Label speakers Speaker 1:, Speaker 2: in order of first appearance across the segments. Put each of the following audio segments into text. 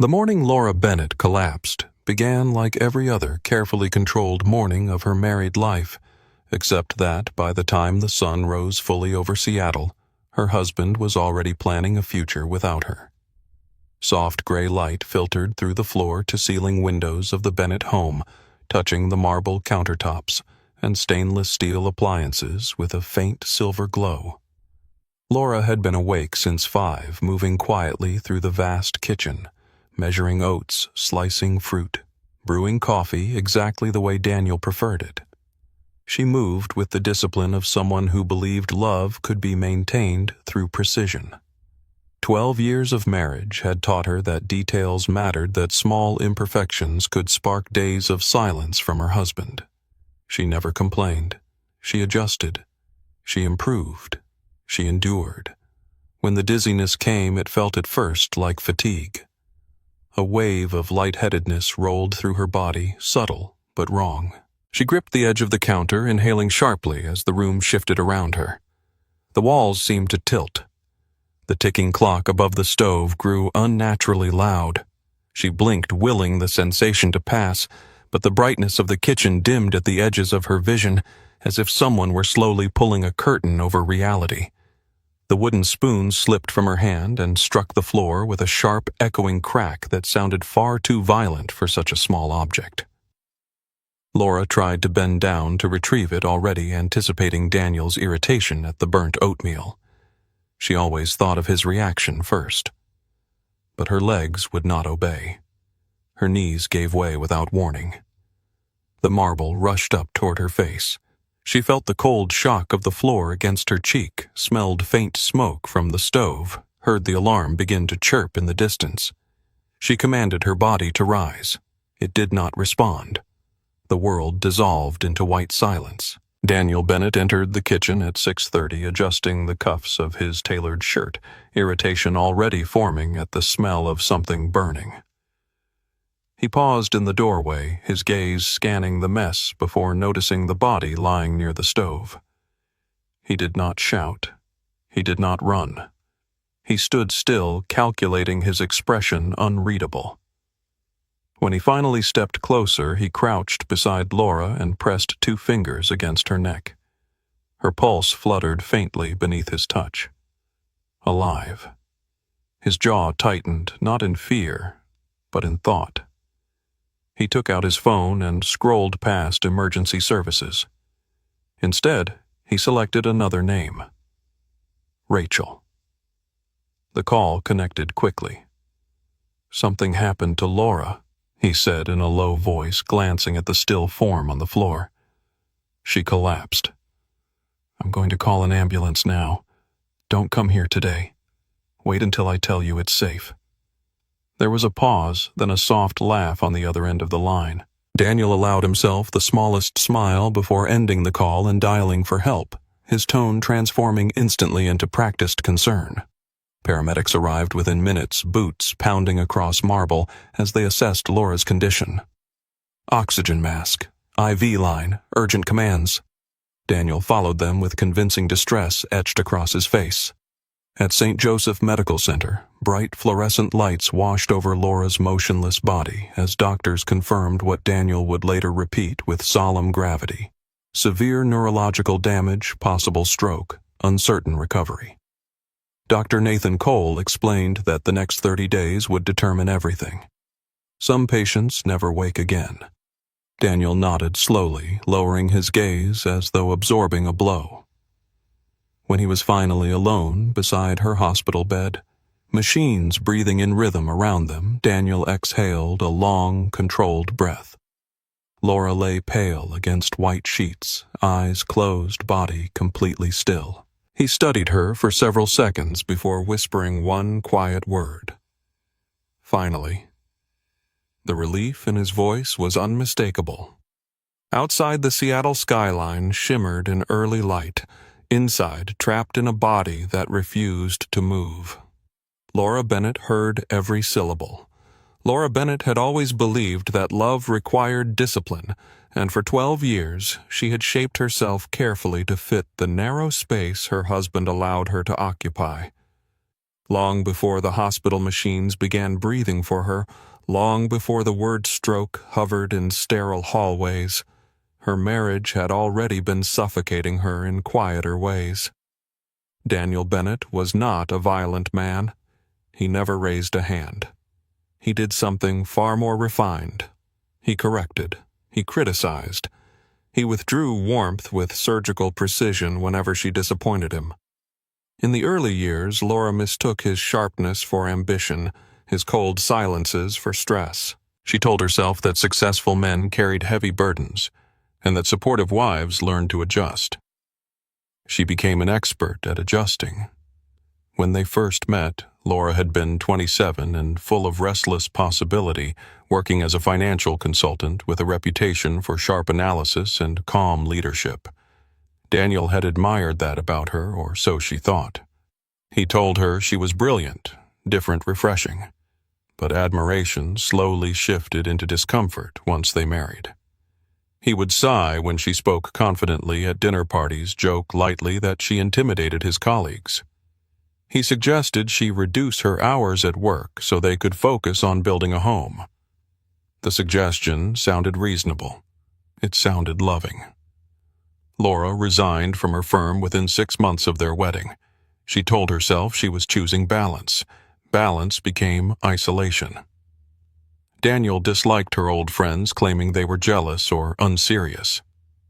Speaker 1: The morning Laura Bennett collapsed began like every other carefully controlled morning of her married life, except that by the time the sun rose fully over Seattle, her husband was already planning a future without her. Soft gray light filtered through the floor-to-ceiling windows of the Bennett home, touching the marble countertops and stainless steel appliances with a faint silver glow. Laura had been awake since 5, moving quietly through the vast kitchen, measuring oats, slicing fruit, brewing coffee exactly the way Daniel preferred it. She moved with the discipline of someone who believed love could be maintained through precision. 12 years of marriage had taught her that details mattered, that small imperfections could spark days of silence from her husband. She never complained. She adjusted. She improved. She endured. When the dizziness came, it felt at first like fatigue. A wave of lightheadedness rolled through her body, subtle but wrong. She gripped the edge of the counter, inhaling sharply as the room shifted around her. The walls seemed to tilt. The ticking clock above the stove grew unnaturally loud. She blinked, willing the sensation to pass, but the brightness of the kitchen dimmed at the edges of her vision, as if someone were slowly pulling a curtain over reality. The wooden spoon slipped from her hand and struck the floor with a sharp, echoing crack that sounded far too violent for such a small object. Laura tried to bend down to retrieve it, already anticipating Daniel's irritation at the burnt oatmeal. She always thought of his reaction first. But her legs would not obey. Her knees gave way without warning. The marble rushed up toward her face. She felt the cold shock of the floor against her cheek, smelled faint smoke from the stove, heard the alarm begin to chirp in the distance. She commanded her body to rise. It did not respond. The world dissolved into white silence. Daniel Bennett entered the kitchen at 6:30, adjusting the cuffs of his tailored shirt, irritation already forming at the smell of something burning. He paused in the doorway, his gaze scanning the mess before noticing the body lying near the stove. He did not shout. He did not run. He stood still, calculating, his expression unreadable. When he finally stepped closer, he crouched beside Laura and pressed 2 fingers against her neck. Her pulse fluttered faintly beneath his touch. Alive. His jaw tightened, not in fear, but in thought. He took out his phone and scrolled past emergency services. Instead, he selected another name. Rachel. The call connected quickly. "Something happened to Laura," he said in a low voice, glancing at the still form on the floor. "She collapsed. I'm going to call an ambulance now. Don't come here today. Wait until I tell you it's safe." There was a pause, then a soft laugh on the other end of the line. Daniel allowed himself the smallest smile before ending the call and dialing for help, his tone transforming instantly into practiced concern. Paramedics arrived within minutes, boots pounding across marble as they assessed Laura's condition. "Oxygen mask, IV line, urgent commands." Daniel followed them with convincing distress etched across his face. At St. Joseph Medical Center, bright fluorescent lights washed over Laura's motionless body as doctors confirmed what Daniel would later repeat with solemn gravity: severe neurological damage, possible stroke, uncertain recovery. Dr. Nathan Cole explained that the next 30 days would determine everything. Some patients never wake again. Daniel nodded slowly, lowering his gaze as though absorbing a blow. When he was finally alone beside her hospital bed, machines breathing in rhythm around them, Daniel exhaled a long, controlled breath. Laura lay pale against white sheets, eyes closed, body completely still. He studied her for several seconds before whispering one quiet word. Finally. The relief in his voice was unmistakable. Outside, the Seattle skyline shimmered in early light, inside, trapped in a body that refused to move. Laura Bennett heard every syllable. Laura Bennett had always believed that love required discipline, and for 12 years she had shaped herself carefully to fit the narrow space her husband allowed her to occupy. Long before the hospital machines began breathing for her, long before the word stroke hovered in sterile hallways, her marriage had already been suffocating her in quieter ways. Daniel Bennett was not a violent man. He never raised a hand. He did something far more refined. He corrected. He criticized. He withdrew warmth with surgical precision whenever she disappointed him. In the early years, Laura mistook his sharpness for ambition, his cold silences for stress. She told herself that successful men carried heavy burdens, and that supportive wives learned to adjust. She became an expert at adjusting. When they first met, Laura had been 27 and full of restless possibility, working as a financial consultant with a reputation for sharp analysis and calm leadership. Daniel had admired that about her, or so she thought. He told her she was brilliant, different, refreshing. But admiration slowly shifted into discomfort once they married. He would sigh when she spoke confidently at dinner parties, joke lightly that she intimidated his colleagues. He suggested she reduce her hours at work so they could focus on building a home. The suggestion sounded reasonable. It sounded loving. Laura resigned from her firm within 6 months of their wedding. She told herself she was choosing balance. Balance became isolation. Daniel disliked her old friends, claiming they were jealous or unserious.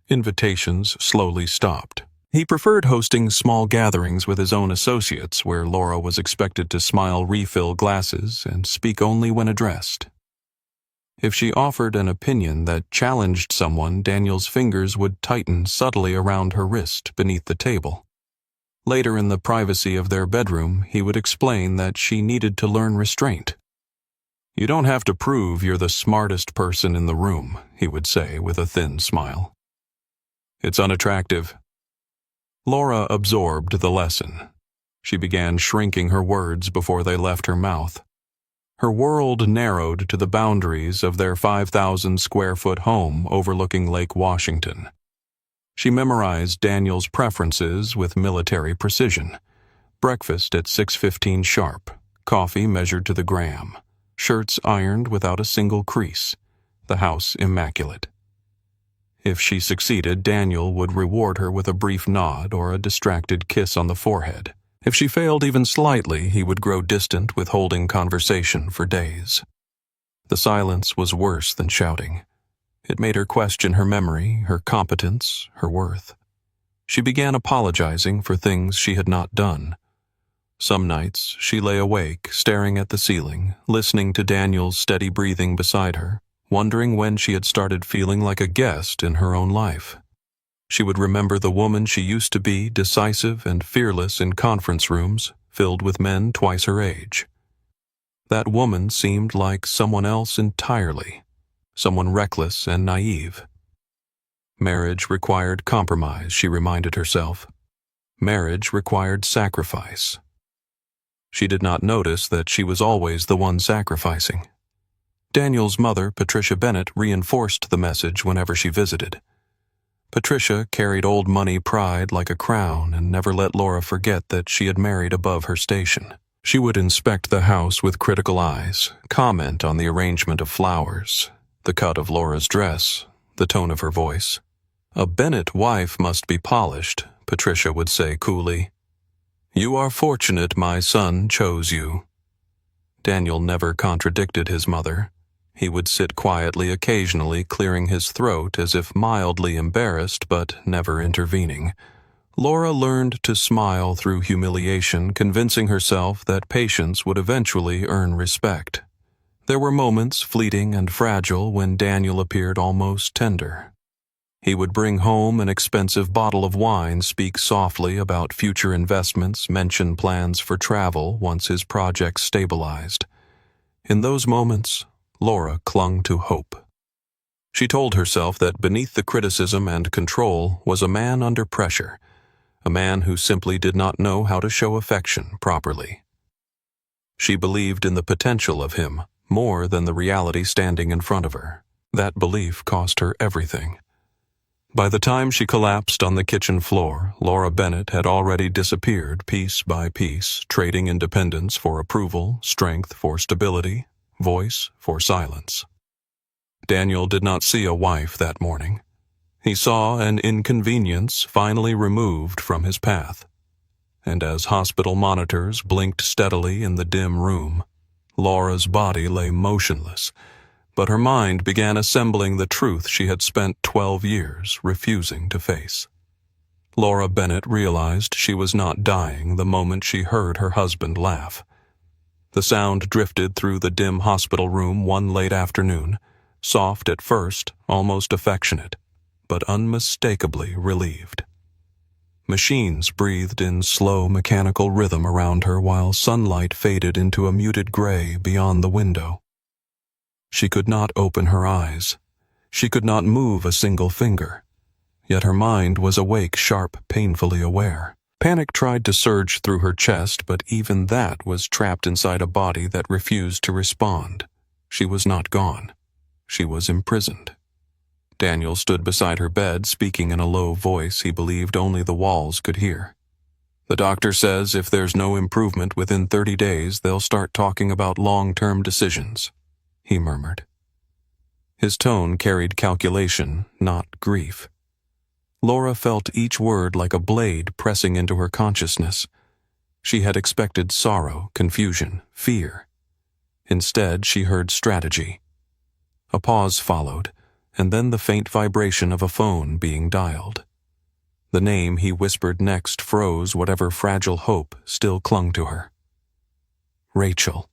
Speaker 1: Invitations slowly stopped. He preferred hosting small gatherings with his own associates, where Laura was expected to smile, refill glasses, and speak only when addressed. If she offered an opinion that challenged someone, Daniel's fingers would tighten subtly around her wrist beneath the table. Later, in the privacy of their bedroom, he would explain that she needed to learn restraint. "You don't have to prove you're the smartest person in the room," he would say with a thin smile. "It's unattractive." Laura absorbed the lesson. She began shrinking her words before they left her mouth. Her world narrowed to the boundaries of their 5,000-square-foot home overlooking Lake Washington. She memorized Daniel's preferences with military precision. Breakfast at 6:15 sharp, coffee measured to the gram, shirts ironed without a single crease, the house immaculate. If she succeeded, Daniel would reward her with a brief nod or a distracted kiss on the forehead. If she failed even slightly, he would grow distant, withholding conversation for days. The silence was worse than shouting. It made her question her memory, her competence, her worth. She began apologizing for things she had not done. Some nights, she lay awake, staring at the ceiling, listening to Daniel's steady breathing beside her, wondering when she had started feeling like a guest in her own life. She would remember the woman she used to be, decisive and fearless in conference rooms, filled with men twice her age. That woman seemed like someone else entirely, someone reckless and naive. Marriage required compromise, she reminded herself. Marriage required sacrifice. She did not notice that she was always the one sacrificing. Daniel's mother, Patricia Bennett, reinforced the message whenever she visited. Patricia carried old money pride like a crown and never let Laura forget that she had married above her station. She would inspect the house with critical eyes, comment on the arrangement of flowers, the cut of Laura's dress, the tone of her voice. "A Bennett wife must be polished," Patricia would say coolly. "You are fortunate my son chose you." Daniel never contradicted his mother. He would sit quietly, occasionally clearing his throat as if mildly embarrassed but never intervening. Laura learned to smile through humiliation, convincing herself that patience would eventually earn respect. There were moments, fleeting and fragile, when Daniel appeared almost tender. He would bring home an expensive bottle of wine, speak softly about future investments, mention plans for travel once his projects stabilized. In those moments, Laura clung to hope. She told herself that beneath the criticism and control was a man under pressure, a man who simply did not know how to show affection properly. She believed in the potential of him more than the reality standing in front of her. That belief cost her everything. By the time she collapsed on the kitchen floor, Laura Bennett had already disappeared piece by piece, trading independence for approval, strength for stability, voice for silence. Daniel did not see a wife that morning. He saw an inconvenience finally removed from his path. And as hospital monitors blinked steadily in the dim room, Laura's body lay motionless, but her mind began assembling the truth she had spent 12 years refusing to face. Laura Bennett realized she was not dying the moment she heard her husband laugh. The sound drifted through the dim hospital room one late afternoon, soft at first, almost affectionate, but unmistakably relieved. Machines breathed in slow mechanical rhythm around her while sunlight faded into a muted gray beyond the window. She could not open her eyes. She could not move a single finger. Yet her mind was awake, sharp, painfully aware. Panic tried to surge through her chest, but even that was trapped inside a body that refused to respond. She was not gone. She was imprisoned. Daniel stood beside her bed, speaking in a low voice he believed only the walls could hear. "The doctor says if there's no improvement within 30 days, they'll start talking about long-term decisions," he murmured. His tone carried calculation, not grief. Laura felt each word like a blade pressing into her consciousness. She had expected sorrow, confusion, fear. Instead, she heard strategy. A pause followed, and then the faint vibration of a phone being dialed. The name he whispered next froze whatever fragile hope still clung to her. Rachel.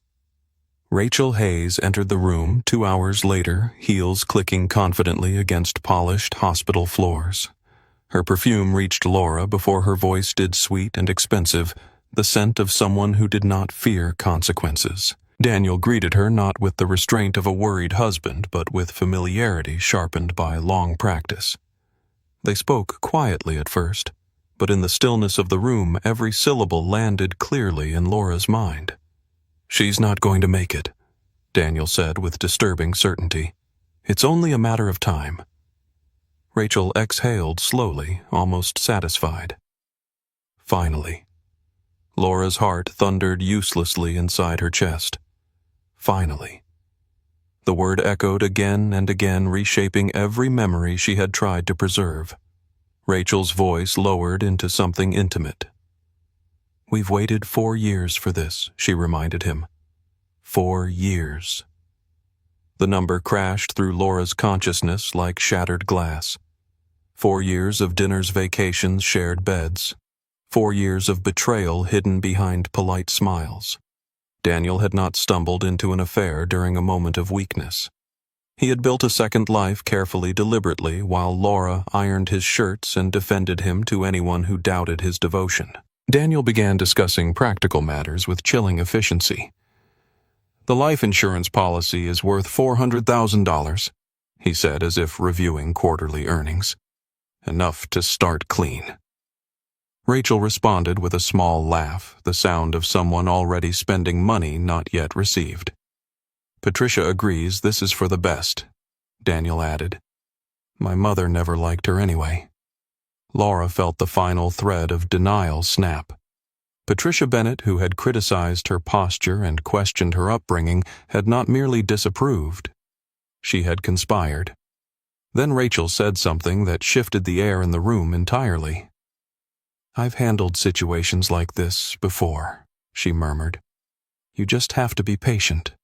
Speaker 1: Rachel Hayes entered the room 2 hours later, heels clicking confidently against polished hospital floors. Her perfume reached Laura before her voice did, sweet and expensive, the scent of someone who did not fear consequences. Daniel greeted her not with the restraint of a worried husband, but with familiarity sharpened by long practice. They spoke quietly at first, but in the stillness of the room every syllable landed clearly in Laura's mind. "She's not going to make it," Daniel said with disturbing certainty. "It's only a matter of time." Rachel exhaled slowly, almost satisfied. Finally. Laura's heart thundered uselessly inside her chest. Finally. The word echoed again and again, reshaping every memory she had tried to preserve. Rachel's voice lowered into something intimate. "We've waited 4 years for this," she reminded him. 4 years. The number crashed through Laura's consciousness like shattered glass. 4 years of dinners, vacations, shared beds. 4 years of betrayal hidden behind polite smiles. Daniel had not stumbled into an affair during a moment of weakness. He had built a second life carefully, deliberately, while Laura ironed his shirts and defended him to anyone who doubted his devotion. Daniel began discussing practical matters with chilling efficiency. "The life insurance policy is worth $400,000, he said as if reviewing quarterly earnings. "Enough to start clean." Rachel responded with a small laugh, the sound of someone already spending money not yet received. "Patricia agrees this is for the best," Daniel added. "My mother never liked her anyway." Laura felt the final thread of denial snap. Patricia Bennett, who had criticized her posture and questioned her upbringing, had not merely disapproved. She had conspired. Then Rachel said something that shifted the air in the room entirely. "I've handled situations like this before," she murmured. "You just have to be patient."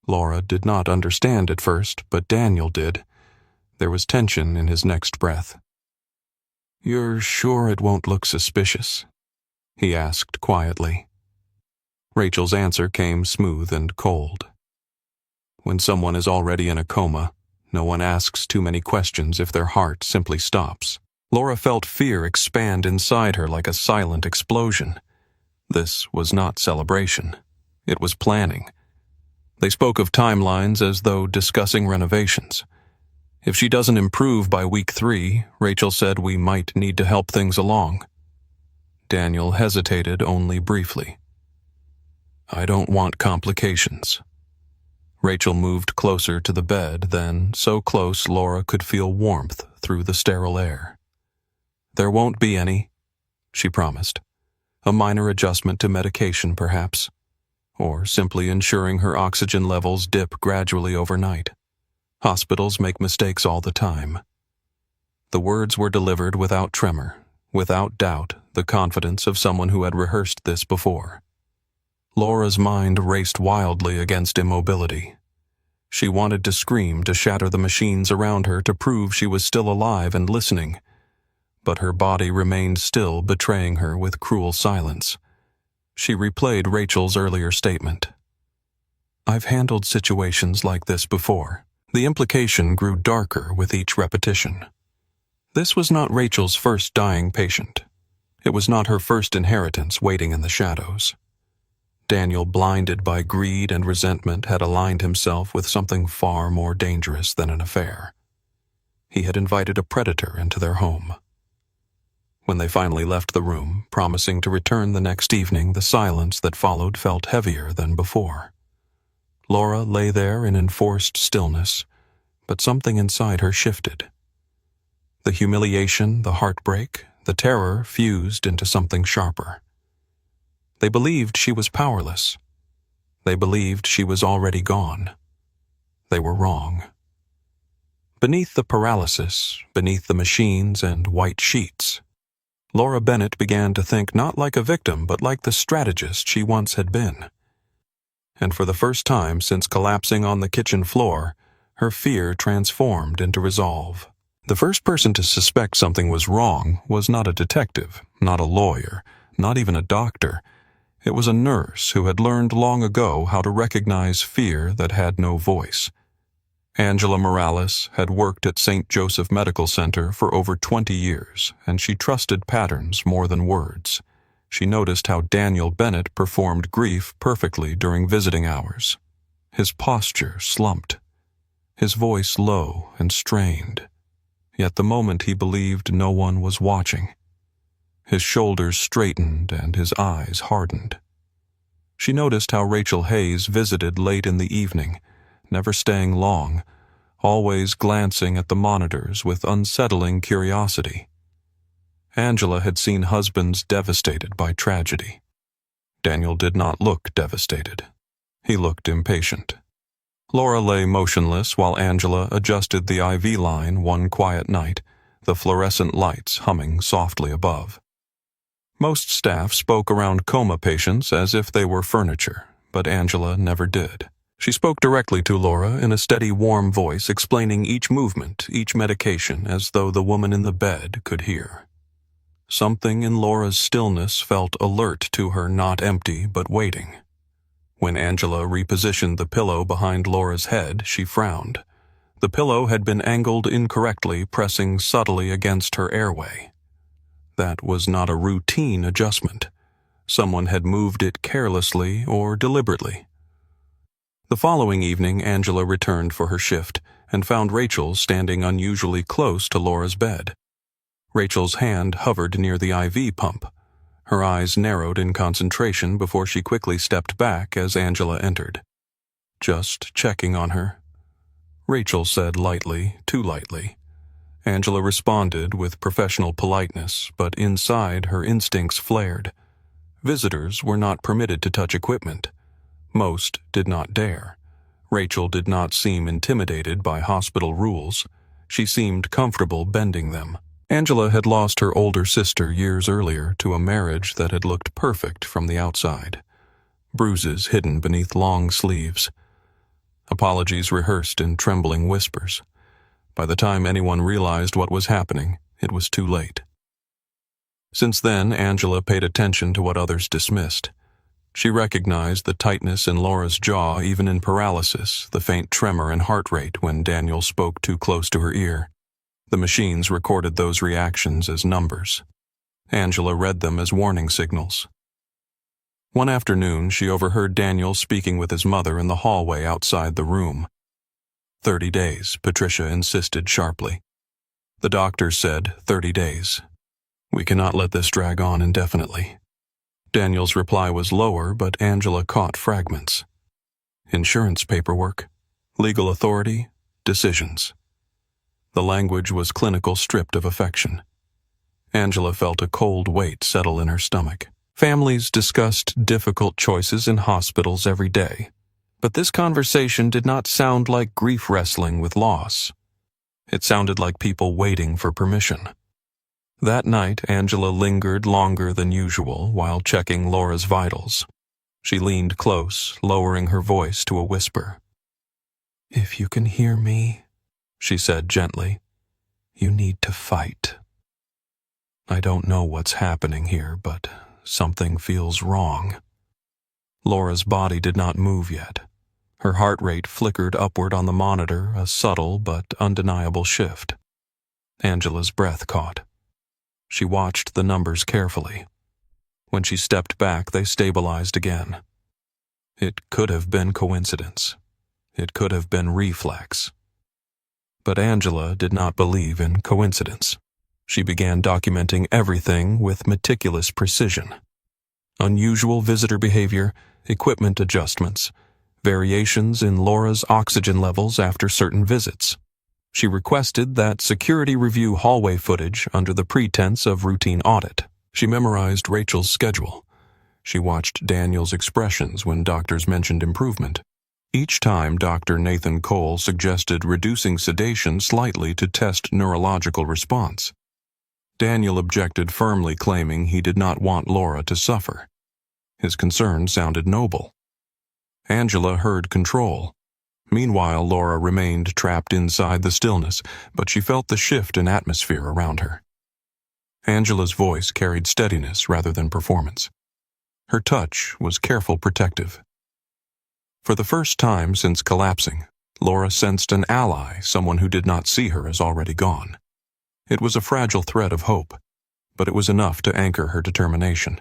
Speaker 1: Laura did not understand at first, but Daniel did. There was tension in his next breath. "You're sure it won't look suspicious?" he asked quietly. Rachel's answer came smooth and cold. "When someone is already in a coma, no one asks too many questions if their heart simply stops." Laura felt fear expand inside her like a silent explosion. This was not celebration. It was planning. They spoke of timelines as though discussing renovations. "If she doesn't improve by week 3, Rachel said we might need to help things along." Daniel hesitated only briefly. "I don't want complications." Rachel moved closer to the bed, then so close Laura could feel warmth through the sterile air. "There won't be any," she promised. "A minor adjustment to medication, perhaps, or simply ensuring her oxygen levels dip gradually overnight. Hospitals make mistakes all the time." The words were delivered without tremor, without doubt, the confidence of someone who had rehearsed this before. Laura's mind raced wildly against immobility. She wanted to scream, to shatter the machines around her, to prove she was still alive and listening. But her body remained still, betraying her with cruel silence. She replayed Rachel's earlier statement. "I've handled situations like this before." The implication grew darker with each repetition. This was not Rachel's first dying patient. It was not her first inheritance waiting in the shadows. Daniel, blinded by greed and resentment, had aligned himself with something far more dangerous than an affair. He had invited a predator into their home. When they finally left the room, promising to return the next evening, the silence that followed felt heavier than before. Laura lay there in enforced stillness, but something inside her shifted. The humiliation, the heartbreak, the terror fused into something sharper. They believed she was powerless. They believed she was already gone. They were wrong. Beneath the paralysis, beneath the machines and white sheets, Laura Bennett began to think not like a victim but like the strategist she once had been. And for the first time since collapsing on the kitchen floor, her fear transformed into resolve. The first person to suspect something was wrong was not a detective, not a lawyer, not even a doctor. It was a nurse who had learned long ago how to recognize fear that had no voice. Angela Morales had worked at St. Joseph Medical Center for over 20 years, and she trusted patterns more than words. She noticed how Daniel Bennett performed grief perfectly during visiting hours. His posture slumped, his voice low and strained. Yet the moment he believed no one was watching, his shoulders straightened and his eyes hardened. She noticed how Rachel Hayes visited late in the evening, never staying long, always glancing at the monitors with unsettling curiosity. Angela had seen husbands devastated by tragedy. Daniel did not look devastated. He looked impatient. Laura lay motionless while Angela adjusted the IV line one quiet night, the fluorescent lights humming softly above. Most staff spoke around coma patients as if they were furniture, but Angela never did. She spoke directly to Laura in a steady, warm voice, explaining each movement, each medication, as though the woman in the bed could hear. Something in Laura's stillness felt alert to her, not empty, but waiting. When Angela repositioned the pillow behind Laura's head, she frowned. The pillow had been angled incorrectly, pressing subtly against her airway. That was not a routine adjustment. Someone had moved it carelessly or deliberately. The following evening, Angela returned for her shift and found Rachel standing unusually close to Laura's bed. Rachel's hand hovered near the IV pump. Her eyes narrowed in concentration before she quickly stepped back as Angela entered. "Just checking on her," Rachel said lightly, too lightly. Angela responded with professional politeness, but inside her instincts flared. Visitors were not permitted to touch equipment. Most did not dare. Rachel did not seem intimidated by hospital rules. She seemed comfortable bending them. Angela had lost her older sister years earlier to a marriage that had looked perfect from the outside. Bruises hidden beneath long sleeves. Apologies rehearsed in trembling whispers. By the time anyone realized what was happening, it was too late. Since then, Angela paid attention to what others dismissed. She recognized the tightness in Laura's jaw even in paralysis, the faint tremor and heart rate when Daniel spoke too close to her ear. The machines recorded those reactions as numbers. Angela read them as warning signals. One afternoon, she overheard Daniel speaking with his mother in the hallway outside the room. 30 days, Patricia insisted sharply. The doctor said 30 days. "We cannot let this drag on indefinitely." Daniel's reply was lower, but Angela caught fragments. "Insurance paperwork," Legal authority, decisions. The language was clinical, stripped of affection. Angela felt a cold weight settle in her stomach. Families discussed difficult choices in hospitals every day, but this conversation did not sound like grief wrestling with loss. It sounded like people waiting for permission. That night, Angela lingered longer than usual while checking Laura's vitals. She leaned close, lowering her voice to a whisper. "If you can hear me," she said gently, "you need to fight. I don't know what's happening here, but something feels wrong." Laura's body did not move yet. Her heart rate flickered upward on the monitor, a subtle but undeniable shift. Angela's breath caught. She watched the numbers carefully. When she stepped back, they stabilized again. It could have been coincidence. It could have been reflex. But Angela did not believe in coincidence. She began documenting everything with meticulous precision. Unusual visitor behavior, equipment adjustments, variations in Laura's oxygen levels after certain visits. She requested that security review hallway footage under the pretense of routine audit. She memorized Rachel's schedule. She watched Daniel's expressions when doctors mentioned improvement. Each time Dr. Nathan Cole suggested reducing sedation slightly to test neurological response. Daniel objected firmly, claiming he did not want Laura to suffer. His concern sounded noble. Angela heard control. Meanwhile, Laura remained trapped inside the stillness, but she felt the shift in atmosphere around her. Angela's voice carried steadiness rather than performance. Her touch was careful, protective. For the first time since collapsing, Laura sensed an ally, someone who did not see her as already gone. It was a fragile thread of hope, but it was enough to anchor her determination.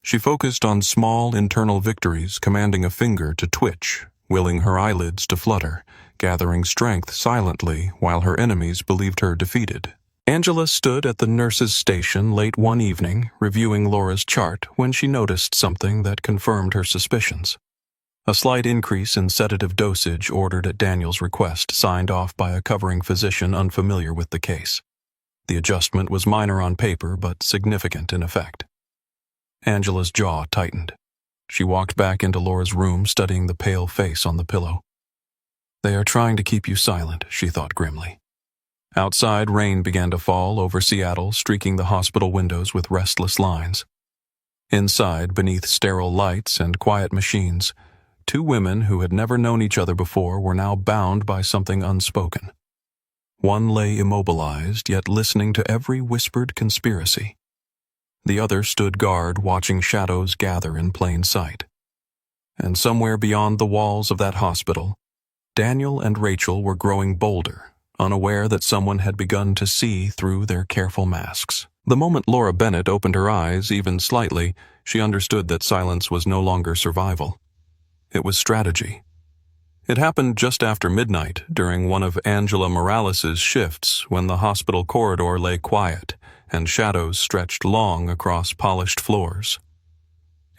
Speaker 1: She focused on small internal victories, commanding a finger to twitch, willing her eyelids to flutter, gathering strength silently while her enemies believed her defeated. Angela stood at the nurse's station late one evening, reviewing Laura's chart, when she noticed something that confirmed her suspicions. A slight increase in sedative dosage ordered at Daniel's request, signed off by a covering physician unfamiliar with the case. The adjustment was minor on paper, but significant in effect. Angela's jaw tightened. She walked back into Laura's room, studying the pale face on the pillow. "They are trying to keep you silent," she thought grimly. Outside, rain began to fall over Seattle, streaking the hospital windows with restless lines. Inside, beneath sterile lights and quiet machines, two women who had never known each other before were now bound by something unspoken. One lay immobilized, yet listening to every whispered conspiracy. The other stood guard, watching shadows gather in plain sight. And somewhere beyond the walls of that hospital, Daniel and Rachel were growing bolder, unaware that someone had begun to see through their careful masks. The moment Laura Bennett opened her eyes, even slightly, she understood that silence was no longer survival. It was strategy. It happened just after midnight, during one of Angela Morales' shifts, when the hospital corridor lay quiet and shadows stretched long across polished floors.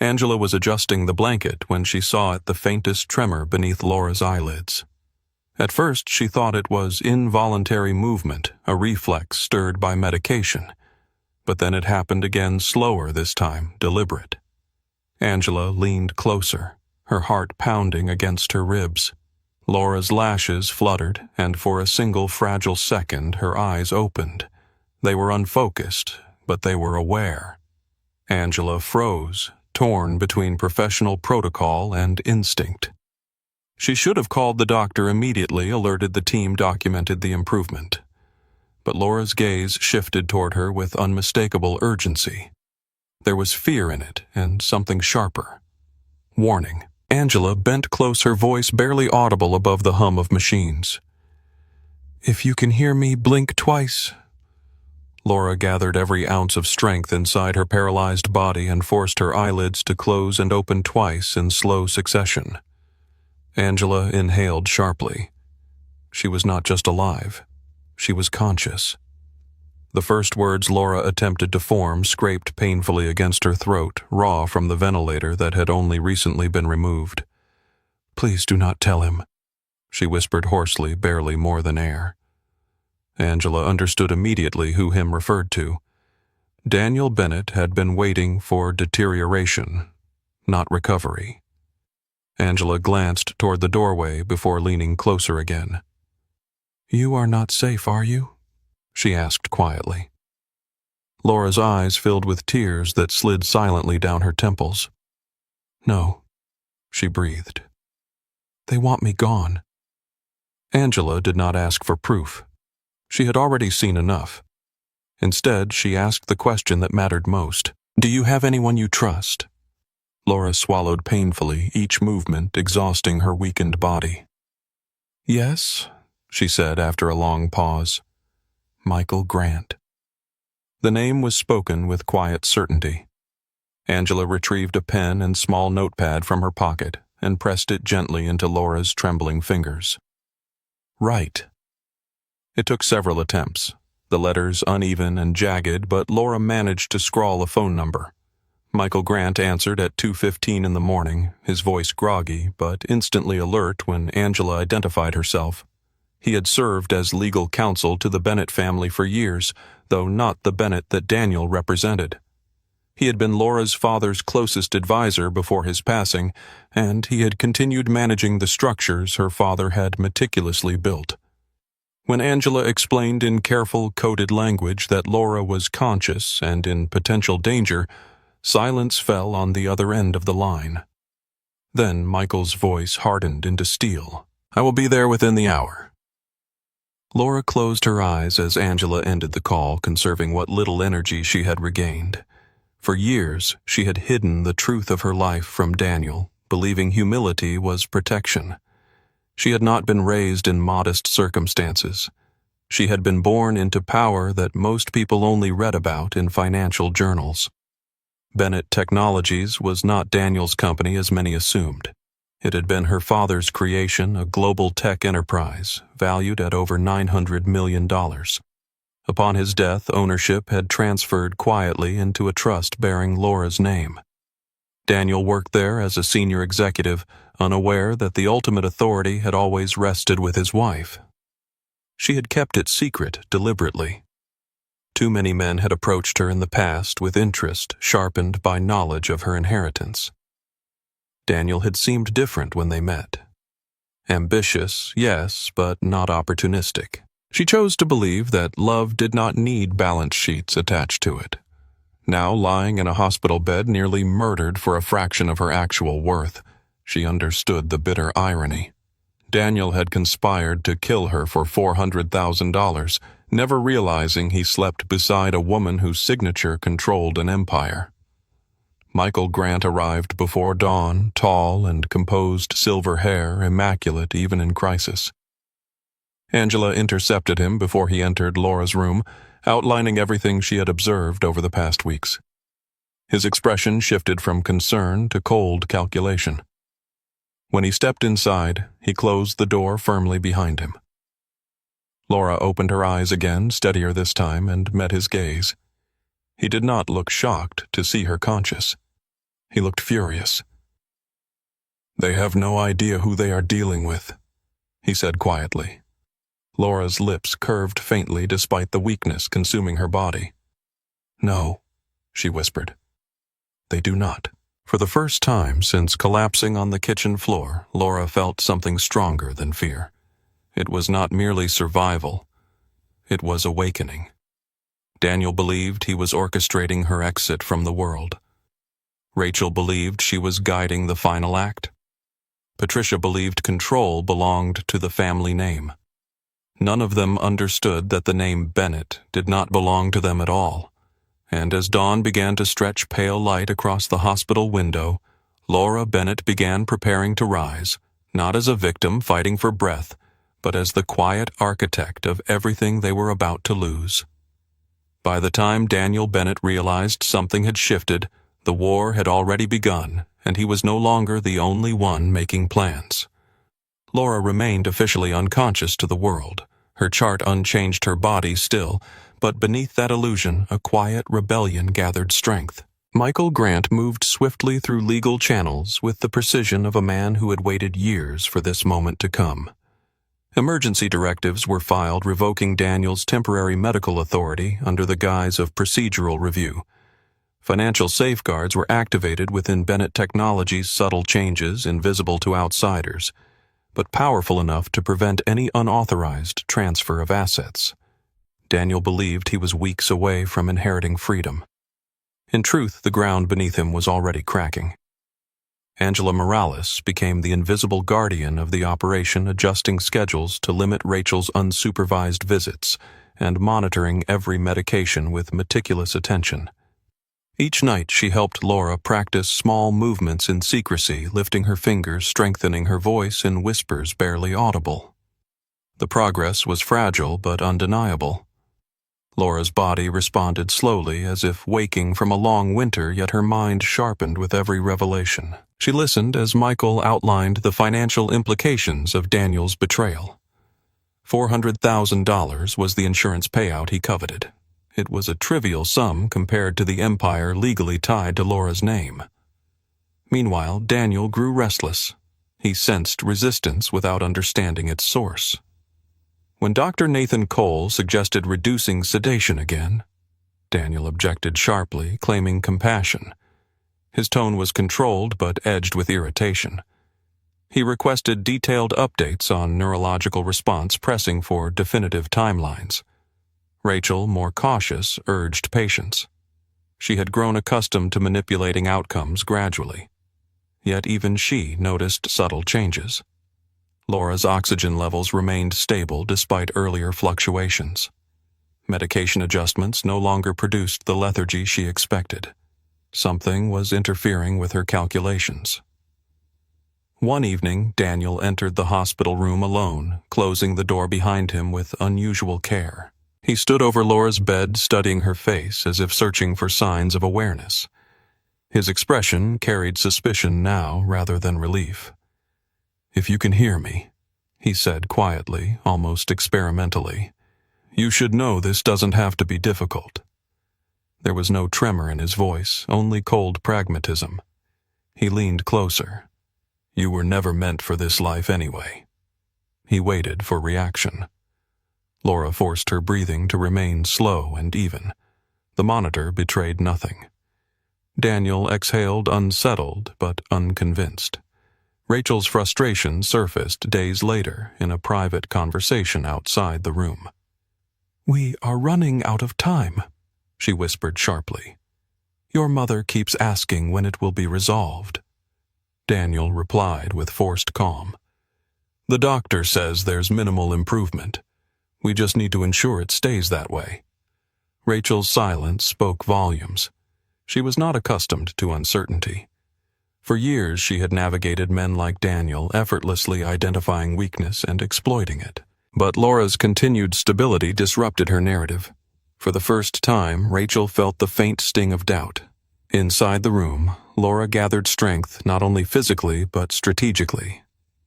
Speaker 1: Angela was adjusting the blanket when she saw the faintest tremor beneath Laura's eyelids. At first, she thought it was involuntary movement, a reflex stirred by medication. But then it happened again, slower this time, deliberate. Angela leaned closer, her heart pounding against her ribs. Laura's lashes fluttered, and for a single fragile second her eyes opened. They were unfocused, but they were aware. Angela froze, torn between professional protocol and instinct. She should have called the doctor immediately, alerted the team, documented the improvement. But Laura's gaze shifted toward her with unmistakable urgency. There was fear in it, and something sharper. Warning. Angela bent close, her voice barely audible above the hum of machines. "If you can hear me, blink twice." Laura gathered every ounce of strength inside her paralyzed body and forced her eyelids to close and open twice in slow succession. Angela inhaled sharply. She was not just alive. She was conscious. The first words Laura attempted to form scraped painfully against her throat, raw from the ventilator that had only recently been removed. "Please do not tell him. she whispered hoarsely, barely more than air. Angela understood immediately who him referred to. Daniel Bennett had been waiting for deterioration, not recovery. Angela glanced toward the doorway before leaning closer again. "You are not safe, are you?" she asked quietly. Laura's eyes filled with tears that slid silently down her temples. "No," she breathed. "They want me gone." Angela did not ask for proof. She had already seen enough. Instead, she asked the question that mattered most. "Do you have anyone you trust?" Laura swallowed painfully, each movement exhausting her weakened body. "Yes," she said after a long pause. "Michael Grant." The name was spoken with quiet certainty. Angela retrieved a pen and small notepad from her pocket and pressed it gently into Laura's trembling fingers. "Right." It took several attempts, the letters uneven and jagged, but Laura managed to scrawl a phone number. Michael Grant answered at 2:15 in the morning, his voice groggy but instantly alert when Angela identified herself. He had served as legal counsel to the Bennett family for years, though not the Bennett that Daniel represented. He had been Laura's father's closest advisor before his passing, and he had continued managing the structures her father had meticulously built. When Angela explained in careful, coded language that Laura was conscious and in potential danger, silence fell on the other end of the line. Then Michael's voice hardened into steel. "I will be there within the hour." Laura closed her eyes as Angela ended the call, conserving what little energy she had regained. For years, she had hidden the truth of her life from Daniel, believing humility was protection. She had not been raised in modest circumstances. She had been born into power that most people only read about in financial journals. Bennett Technologies was not Daniel's company as many assumed. It had been her father's creation, a global tech enterprise, valued at over $900 million. Upon his death, ownership had transferred quietly into a trust bearing Laura's name. Daniel worked there as a senior executive, unaware that the ultimate authority had always rested with his wife. She had kept it secret deliberately. Too many men had approached her in the past with interest sharpened by knowledge of her inheritance. Daniel had seemed different when they met. Ambitious, yes, but not opportunistic. She chose to believe that love did not need balance sheets attached to it. Now lying in a hospital bed nearly murdered for a fraction of her actual worth, she understood the bitter irony. Daniel had conspired to kill her for $400,000, never realizing he slept beside a woman whose signature controlled an empire. Michael Grant arrived before dawn, tall and composed, silver hair, immaculate even in crisis. Angela intercepted him before he entered Laura's room, outlining everything she had observed over the past weeks. His expression shifted from concern to cold calculation. When he stepped inside, he closed the door firmly behind him. Laura opened her eyes again, steadier this time, and met his gaze. He did not look shocked to see her conscious. He looked furious. "They have no idea who they are dealing with," he said quietly. Laura's lips curved faintly despite the weakness consuming her body. "No," she whispered. "They do not." For the first time since collapsing on the kitchen floor, Laura felt something stronger than fear. It was not merely survival. It was awakening. Daniel believed he was orchestrating her exit from the world. Rachel believed she was guiding the final act. Patricia believed control belonged to the family name. None of them understood that the name Bennett did not belong to them at all. And as dawn began to stretch pale light across the hospital window, Laura Bennett began preparing to rise, not as a victim fighting for breath, but as the quiet architect of everything they were about to lose. By the time Daniel Bennett realized something had shifted, the war had already begun, and he was no longer the only one making plans. Laura remained officially unconscious to the world, her chart unchanged, her body still, but beneath that illusion a quiet rebellion gathered strength. Michael Grant moved swiftly through legal channels with the precision of a man who had waited years for this moment to come. Emergency directives were filed revoking Daniel's temporary medical authority under the guise of procedural review. Financial safeguards were activated within Bennett Technologies' subtle changes invisible to outsiders, but powerful enough to prevent any unauthorized transfer of assets. Daniel believed he was weeks away from inheriting freedom. In truth, the ground beneath him was already cracking. Angela Morales became the invisible guardian of the operation, adjusting schedules to limit Rachel's unsupervised visits and monitoring every medication with meticulous attention. Each night she helped Laura practice small movements in secrecy, lifting her fingers, strengthening her voice in whispers barely audible. The progress was fragile but undeniable. Laura's body responded slowly, as if waking from a long winter, yet her mind sharpened with every revelation. She listened as Michael outlined the financial implications of Daniel's betrayal. $400,000 was the insurance payout he coveted. It was a trivial sum compared to the empire legally tied to Laura's name. Meanwhile, Daniel grew restless. He sensed resistance without understanding its source. When Dr. Nathan Cole suggested reducing sedation again, Daniel objected sharply, claiming compassion. His tone was controlled but edged with irritation. He requested detailed updates on neurological response, pressing for definitive timelines. Rachel, more cautious, urged patience. She had grown accustomed to manipulating outcomes gradually. Yet even she noticed subtle changes. Laura's oxygen levels remained stable despite earlier fluctuations. Medication adjustments no longer produced the lethargy she expected. Something was interfering with her calculations. One evening, Daniel entered the hospital room alone, closing the door behind him with unusual care. He stood over Laura's bed, studying her face as if searching for signs of awareness. His expression carried suspicion now rather than relief. "If you can hear me," he said quietly, almost experimentally, "you should know this doesn't have to be difficult." There was no tremor in his voice, only cold pragmatism. He leaned closer. "You were never meant for this life anyway." He waited for reaction. Laura forced her breathing to remain slow and even. The monitor betrayed nothing. Daniel exhaled, unsettled but unconvinced. Rachel's frustration surfaced days later in a private conversation outside the room. "We are running out of time," she whispered sharply. "Your mother keeps asking when it will be resolved." Daniel replied with forced calm. "The doctor says there's minimal improvement. We just need to ensure it stays that way." Rachel's silence spoke volumes. She was not accustomed to uncertainty. For years she had navigated men like Daniel, effortlessly identifying weakness and exploiting it. But Laura's continued stability disrupted her narrative. For the first time, Rachel felt the faint sting of doubt. Inside the room, Laura gathered strength not only physically but strategically.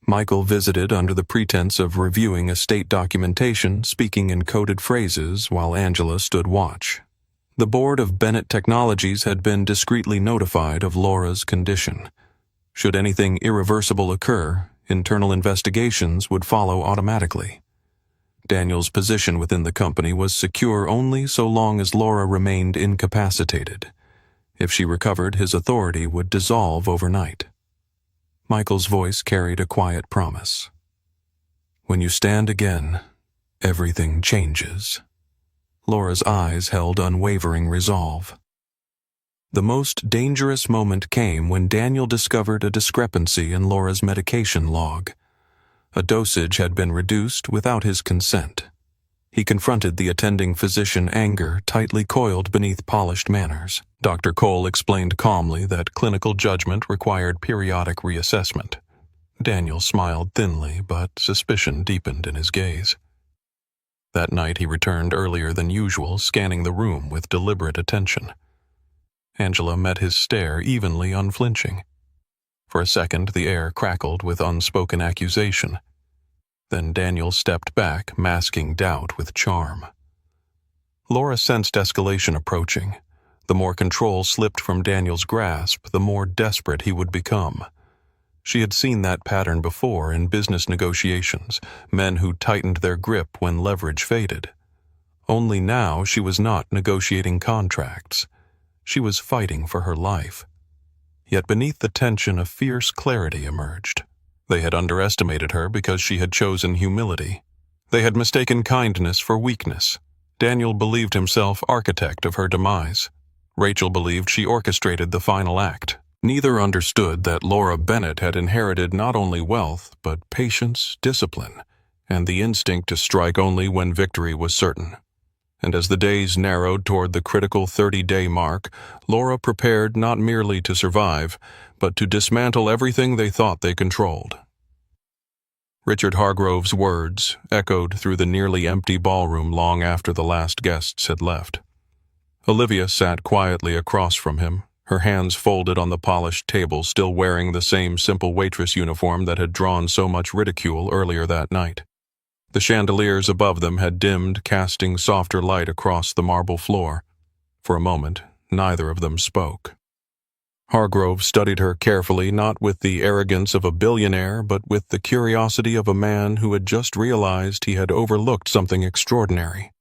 Speaker 1: Michael visited under the pretense of reviewing estate documentation, speaking in coded phrases while Angela stood watch. The board of Bennett Technologies had been discreetly notified of Laura's condition. Should anything irreversible occur, internal investigations would follow automatically. Daniel's position within the company was secure only so long as Laura remained incapacitated. If she recovered, his authority would dissolve overnight. Michael's voice carried a quiet promise. "When you stand again, everything changes." Laura's eyes held unwavering resolve. The most dangerous moment came when Daniel discovered a discrepancy in Laura's medication log. A dosage had been reduced without his consent. He confronted the attending physician, anger tightly coiled beneath polished manners. Dr. Cole explained calmly that clinical judgment required periodic reassessment. Daniel smiled thinly, but suspicion deepened in his gaze. That night he returned earlier than usual, scanning the room with deliberate attention. Angela met his stare evenly unflinching. For a second the air crackled with unspoken accusation. Then Daniel stepped back, masking doubt with charm. Laura sensed escalation approaching. The more control slipped from Daniel's grasp, the more desperate he would become. She had seen that pattern before in business negotiations, men who tightened their grip when leverage faded. Only now she was not negotiating contracts. She was fighting for her life. Yet beneath the tension a fierce clarity emerged. They had underestimated her because she had chosen humility. They had mistaken kindness for weakness. Daniel believed himself architect of her demise. Rachel believed she orchestrated the final act. Neither understood that Laura Bennett had inherited not only wealth, but patience, discipline, and the instinct to strike only when victory was certain. And as the days narrowed toward the critical 30-day mark, Laura prepared not merely to survive, but to dismantle everything they thought they controlled. Richard Hargrove's words echoed through the nearly empty ballroom long after the last guests had left. Olivia sat quietly across from him, her hands folded on the polished table, still wearing the same simple waitress uniform that had drawn so much ridicule earlier that night. The chandeliers above them had dimmed, casting softer light across the marble floor. For a moment, neither of them spoke. Hargrove studied her carefully, not with the arrogance of a billionaire, but with the curiosity of a man who had just realized he had overlooked something extraordinary.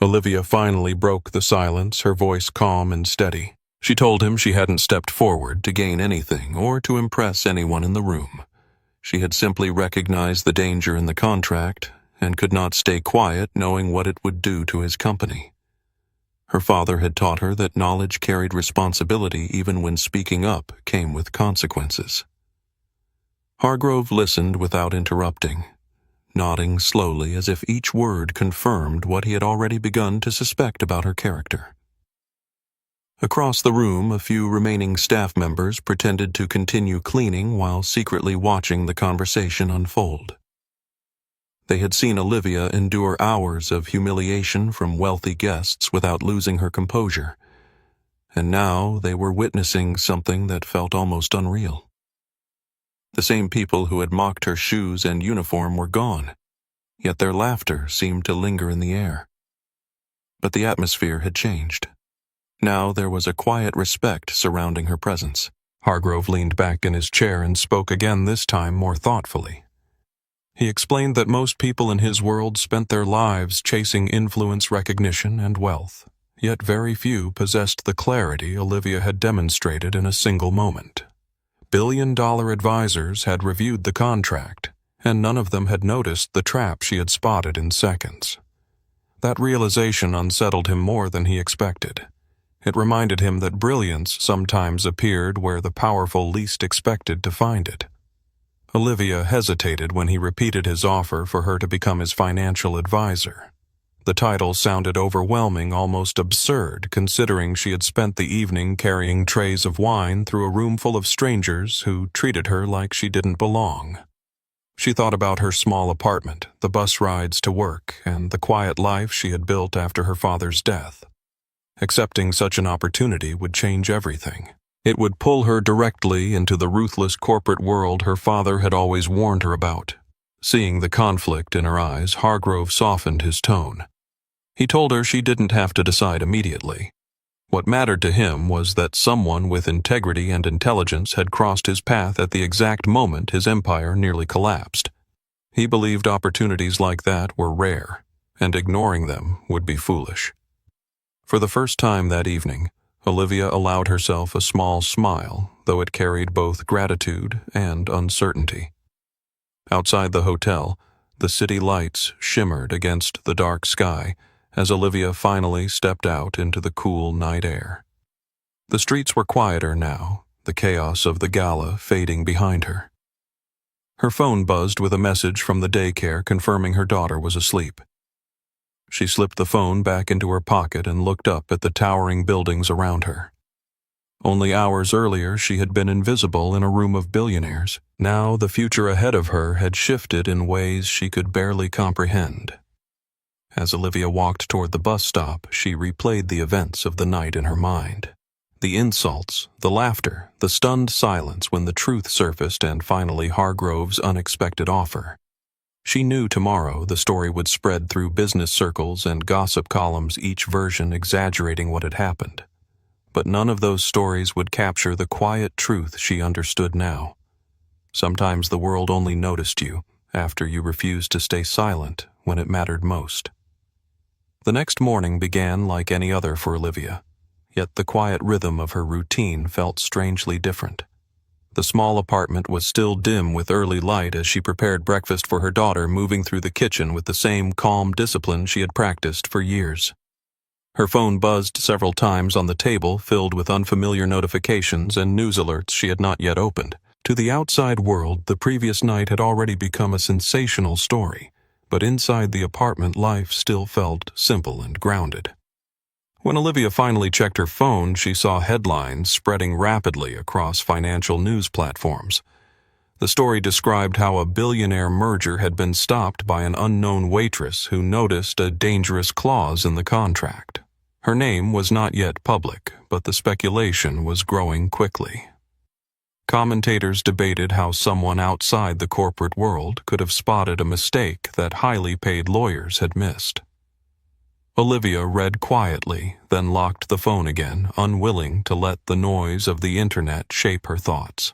Speaker 1: Olivia finally broke the silence, her voice calm and steady. She told him she hadn't stepped forward to gain anything or to impress anyone in the room. She had simply recognized the danger in the contract and could not stay quiet knowing what it would do to his company. Her father had taught her that knowledge carried responsibility even when speaking up came with consequences. Hargrove listened without interrupting, nodding slowly as if each word confirmed what he had already begun to suspect about her character. Across the room, a few remaining staff members pretended to continue cleaning while secretly watching the conversation unfold. They had seen Olivia endure hours of humiliation from wealthy guests without losing her composure, and now they were witnessing something that felt almost unreal. The same people who had mocked her shoes and uniform were gone, yet their laughter seemed to linger in the air. But the atmosphere had changed. Now there was a quiet respect surrounding her presence. Hargrove leaned back in his chair and spoke again, this time more thoughtfully. He explained that most people in his world spent their lives chasing influence, recognition, and wealth, yet very few possessed the clarity Olivia had demonstrated in a single moment. Billion-dollar advisors had reviewed the contract, and none of them had noticed the trap she had spotted in seconds. That realization unsettled him more than he expected. It reminded him that brilliance sometimes appeared where the powerful least expected to find it. Olivia hesitated when he repeated his offer for her to become his financial advisor. The title sounded overwhelming, almost absurd, considering she had spent the evening carrying trays of wine through a room full of strangers who treated her like she didn't belong. She thought about her small apartment, the bus rides to work, and the quiet life she had built after her father's death. Accepting such an opportunity would change everything. It would pull her directly into the ruthless corporate world her father had always warned her about. Seeing the conflict in her eyes, Hargrove softened his tone. He told her she didn't have to decide immediately. What mattered to him was that someone with integrity and intelligence had crossed his path at the exact moment his empire nearly collapsed. He believed opportunities like that were rare, and ignoring them would be foolish. For the first time that evening, Olivia allowed herself a small smile, though it carried both gratitude and uncertainty. Outside the hotel, the city lights shimmered against the dark sky as Olivia finally stepped out into the cool night air. The streets were quieter now, the chaos of the gala fading behind her. Her phone buzzed with a message from the daycare confirming her daughter was asleep. She slipped the phone back into her pocket and looked up at the towering buildings around her. Only hours earlier she had been invisible in a room of billionaires. Now the future ahead of her had shifted in ways she could barely comprehend. As Olivia walked toward the bus stop, she replayed the events of the night in her mind. The insults, the laughter, the stunned silence when the truth surfaced, and finally Hargrove's unexpected offer. She knew tomorrow the story would spread through business circles and gossip columns, each version exaggerating what had happened. But none of those stories would capture the quiet truth she understood now. Sometimes the world only noticed you after you refused to stay silent when it mattered most. The next morning began like any other for Olivia, yet the quiet rhythm of her routine felt strangely different. The small apartment was still dim with early light as she prepared breakfast for her daughter, moving through the kitchen with the same calm discipline she had practiced for years. Her phone buzzed several times on the table, filled with unfamiliar notifications and news alerts she had not yet opened. To the outside world, the previous night had already become a sensational story, but inside the apartment, life still felt simple and grounded. When Olivia finally checked her phone, she saw headlines spreading rapidly across financial news platforms. The story described how a billionaire merger had been stopped by an unknown waitress who noticed a dangerous clause in the contract. Her name was not yet public, but the speculation was growing quickly. Commentators debated how someone outside the corporate world could have spotted a mistake that highly paid lawyers had missed. Olivia read quietly, then locked the phone again, unwilling to let the noise of the internet shape her thoughts.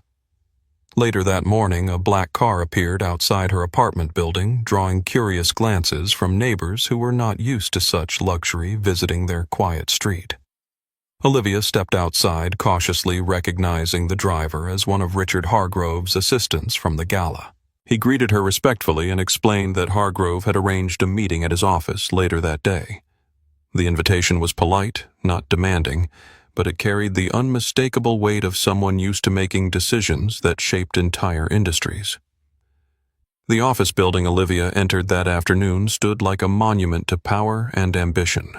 Speaker 1: Later that morning, a black car appeared outside her apartment building, drawing curious glances from neighbors who were not used to such luxury visiting their quiet street. Olivia stepped outside, cautiously recognizing the driver as one of Richard Hargrove's assistants from the gala. He greeted her respectfully and explained that Hargrove had arranged a meeting at his office later that day. The invitation was polite, not demanding, but it carried the unmistakable weight of someone used to making decisions that shaped entire industries. The office building Olivia entered that afternoon stood like a monument to power and ambition.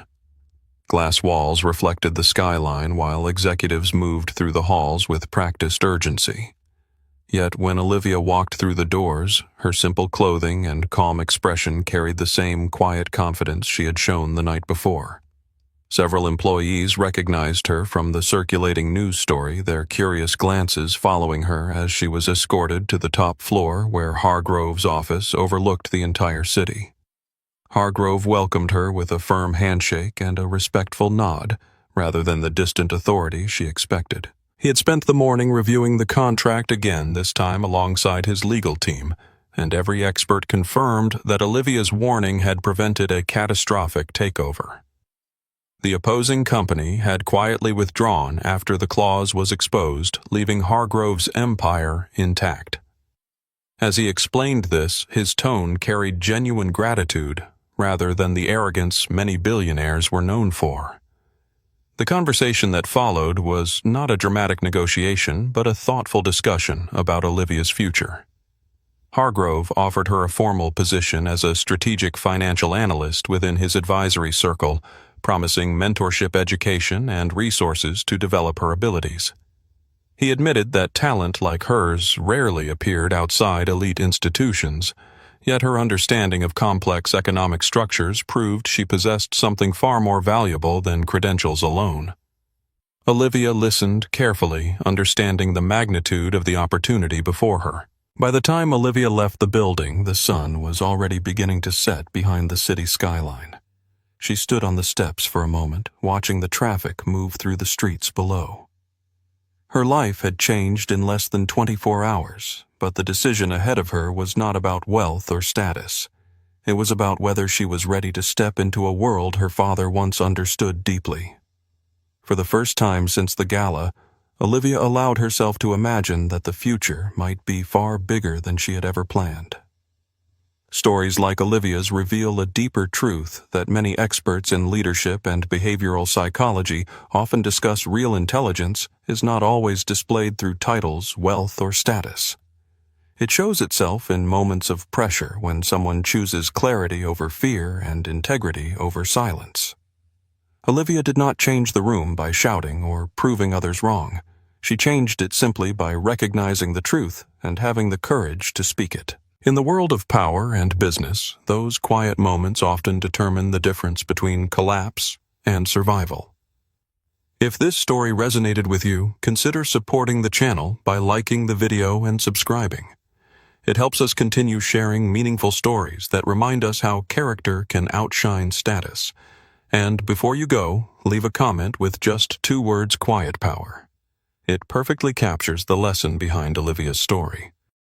Speaker 1: Glass walls reflected the skyline while executives moved through the halls with practiced urgency. Yet when Olivia walked through the doors, her simple clothing and calm expression carried the same quiet confidence she had shown the night before. Several employees recognized her from the circulating news story, their curious glances following her as she was escorted to the top floor where Hargrove's office overlooked the entire city. Hargrove welcomed her with a firm handshake and a respectful nod, rather than the distant authority she expected. He had spent the morning reviewing the contract again, this time alongside his legal team, and every expert confirmed that Olivia's warning had prevented a catastrophic takeover. The opposing company had quietly withdrawn after the clause was exposed, leaving Hargrove's empire intact. As he explained this, his tone carried genuine gratitude rather than the arrogance many billionaires were known for. The conversation that followed was not a dramatic negotiation, but a thoughtful discussion about Olivia's future. Hargrove offered her a formal position as a strategic financial analyst within his advisory circle, promising mentorship, education, and resources to develop her abilities. He admitted that talent like hers rarely appeared outside elite institutions, yet her understanding of complex economic structures proved she possessed something far more valuable than credentials alone. Olivia listened carefully, understanding the magnitude of the opportunity before her. By the time Olivia left the building, the sun was already beginning to set behind the city skyline. She stood on the steps for a moment, watching the traffic move through the streets below. Her life had changed in less than 24 hours, but the decision ahead of her was not about wealth or status. It was about whether she was ready to step into a world her father once understood deeply. For the first time since the gala, Olivia allowed herself to imagine that the future might be far bigger than she had ever planned. Stories like Olivia's reveal a deeper truth that many experts in leadership and behavioral psychology often discuss. Real intelligence is not always displayed through titles, wealth, or status. It shows itself in moments of pressure when someone chooses clarity over fear and integrity over silence. Olivia did not change the room by shouting or proving others wrong. She changed it simply by recognizing the truth and having the courage to speak it. In the world of power and business, those quiet moments often determine the difference between collapse and survival. If this story resonated with you, consider supporting the channel by liking the video and subscribing. It helps us continue sharing meaningful stories that remind us how character can outshine status. And before you go, leave a comment with just 2 words: quiet power. It perfectly captures the lesson behind Olivia's story.